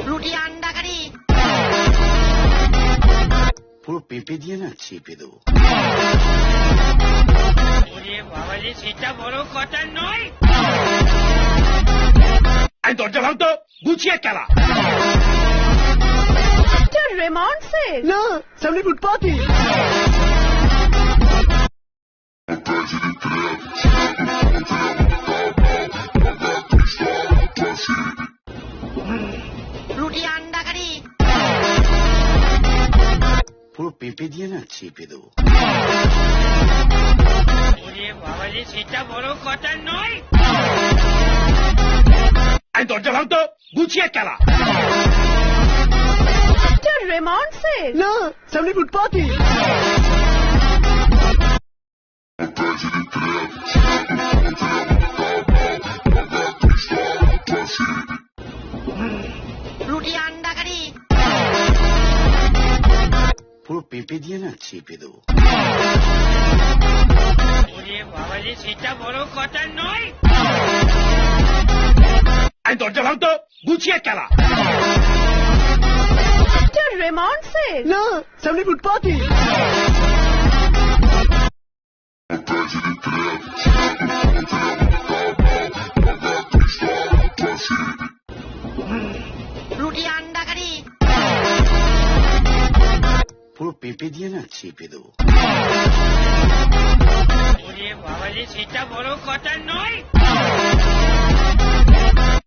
রুটি আন্ডা কারি পুরো পেঁপে দিয়ে না চেপে দেবো। বাবা যে সেটা বড় কথা নয়। আমি দরজা ভাঙতো গুছিয়ে খেলা। রেমন্ড সে না, সামনে ফুটপাথই। রুটি আন্ডা কারি পুরো পেঁপে দিয়ে না চেপে দেবো। বাবা যে সেটা বড় কথা নয়। আমি দরজা ভাঙতো গুছিয়ে খেলা। রেমন্ড সে না, সামনে ফুটপাথই। রুটি আন্ডা কারি পুরো পেঁপে দিয়ে না চেপে দেবো। বাবা যে সেটা বড় কথা নয়। আমি দরজা ভাঙতো গুছিয়ে খেলা। রেমন্ড সে না, সামনে ফুটপাথই। রুটি আন্ডা কারি পুরো পেঁপে দিয়ে না চেপে দেবো। বাবা যে সেটা বড় কথা নয়।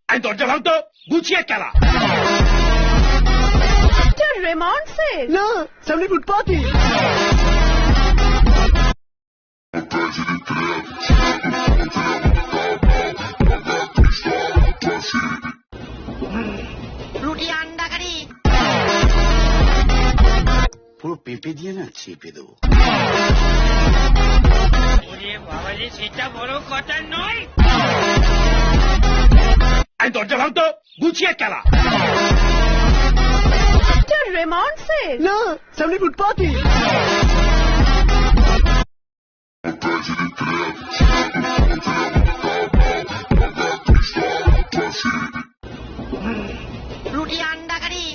আমি দরজা ভাঙতো গুছিয়ে খেলা। রেমন্ড সে না, সামনে ফুটপাথই। রুটি আন্ডা কারি পুরো পেঁপে দিয়ে না চেপে দেবো। বাবা যে সেটা বড় কথা নয়। আমি দরজা ভাঙতো গুছিয়ে খেলা। রেমন্ড সে না, সামনে ফুটপাথই। রুটি আন্ডা কারি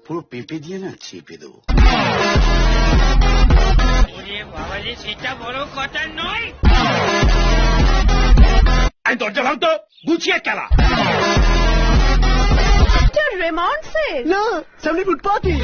পুরো পেঁপে দিয়ে না চেপে দেবো। বাবা যে সেটা বড় কথা নয়। আমি দরজা ভাঙতো গুছিয়ে খেলা। রেমন্ড সে না, সামনে ফুটপাথই।